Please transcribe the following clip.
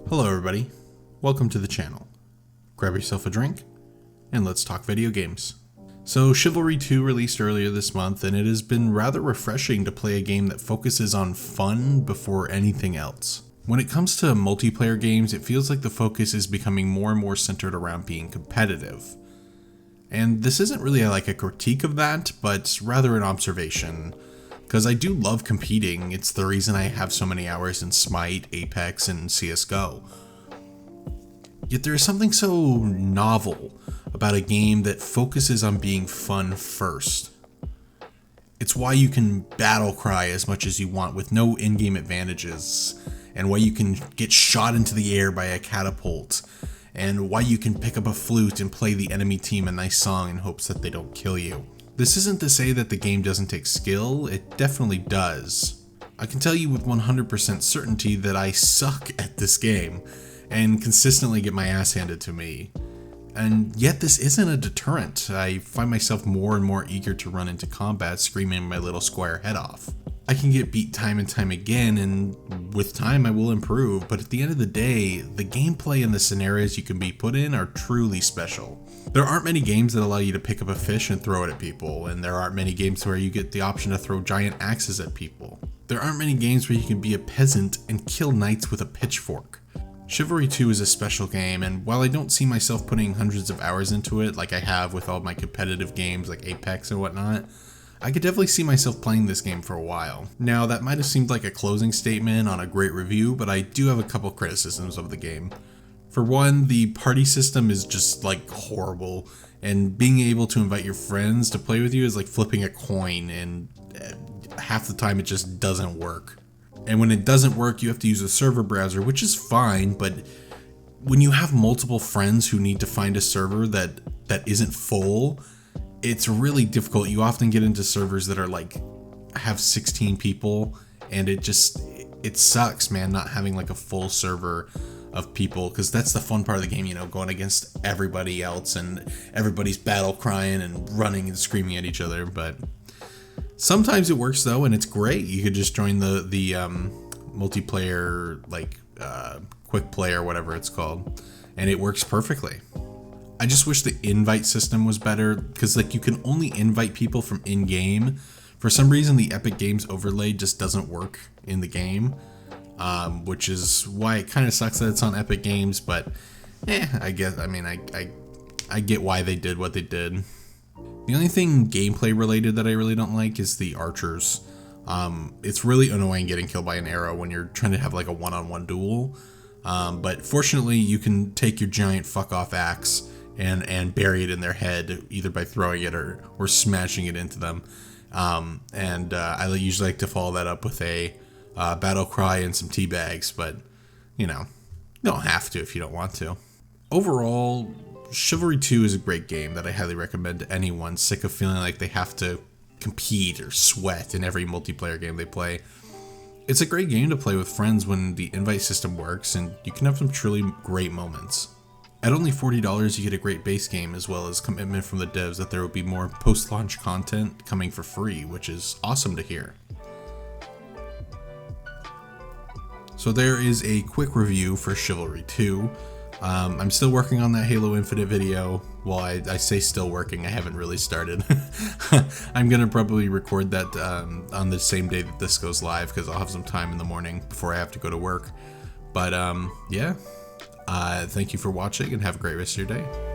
Hello everybody, welcome to the channel. Grab yourself a drink, and let's talk video games. So Chivalry 2 released earlier this month, and it has been rather refreshing to play a game that focuses on fun before anything else. When it comes to multiplayer games, it feels like the focus is becoming more and more centered around being competitive. And this isn't really like a critique of that, but rather an observation. Because I do love competing, it's the reason I have so many hours in Smite, Apex, and CSGO. Yet there is something so novel about a game that focuses on being fun first. It's why you can battle cry as much as you want with no in-game advantages, and why you can get shot into the air by a catapult, and why you can pick up a flute and play the enemy team a nice song in hopes that they don't kill you. This isn't to say that the game doesn't take skill, it definitely does. I can tell you with 100% certainty that I suck at this game, and consistently get my ass handed to me. And yet this isn't a deterrent. I find myself more and more eager to run into combat screaming my little squire head off. I can get beat time and time again, and with time I will improve, but at the end of the day, the gameplay and the scenarios you can be put in are truly special. There aren't many games that allow you to pick up a fish and throw it at people, and there aren't many games where you get the option to throw giant axes at people. There aren't many games where you can be a peasant and kill knights with a pitchfork. Chivalry 2 is a special game, and while I don't see myself putting hundreds of hours into it like I have with all my competitive games like Apex and whatnot, I could definitely see myself playing this game for a while. Now, that might have seemed like a closing statement on a great review, but I do have a couple criticisms of the game. For one, the party system is just like horrible, and being able to invite your friends to play with you is like flipping a coin, and half the time it just doesn't work. And when it doesn't work, you have to use a server browser, which is fine, but when you have multiple friends who need to find a server that isn't full, it's really difficult. You often get into servers that are like, have 16 people, and it sucks, man, not having like a full server of people, because that's the fun part of the game, you know, going against everybody else and everybody's battle crying and running and screaming at each other. But sometimes it works though, and it's great. You could just join the multiplayer, like quick play or whatever it's called, and it works perfectly. I just wish the invite system was better, because like you can only invite people from in-game. For some reason the Epic Games overlay just doesn't work in the game, which is why it kind of sucks that it's on Epic Games, but I guess, I mean, I get why they did what they did. The only thing gameplay related that I really don't like is the archers. It's really annoying getting killed by an arrow when you're trying to have like a one-on-one duel, but fortunately you can take your giant fuck-off axe and bury it in their head, either by throwing it or smashing it into them. I usually like to follow that up with a battle cry and some tea bags, but you know, you don't have to if you don't want to. Overall, Chivalry 2 is a great game that I highly recommend to anyone sick of feeling like they have to compete or sweat in every multiplayer game they play. It's a great game to play with friends when the invite system works, and you can have some truly great moments. At only $40, you get a great base game, as well as commitment from the devs that there will be more post-launch content coming for free, which is awesome to hear. So there is a quick review for Chivalry 2. I'm still working on that Halo Infinite video. Well, I say still working, I haven't really started. I'm gonna probably record that on the same day that this goes live, because I'll have some time in the morning before I have to go to work. But yeah. Thank you for watching, and have a great rest of your day.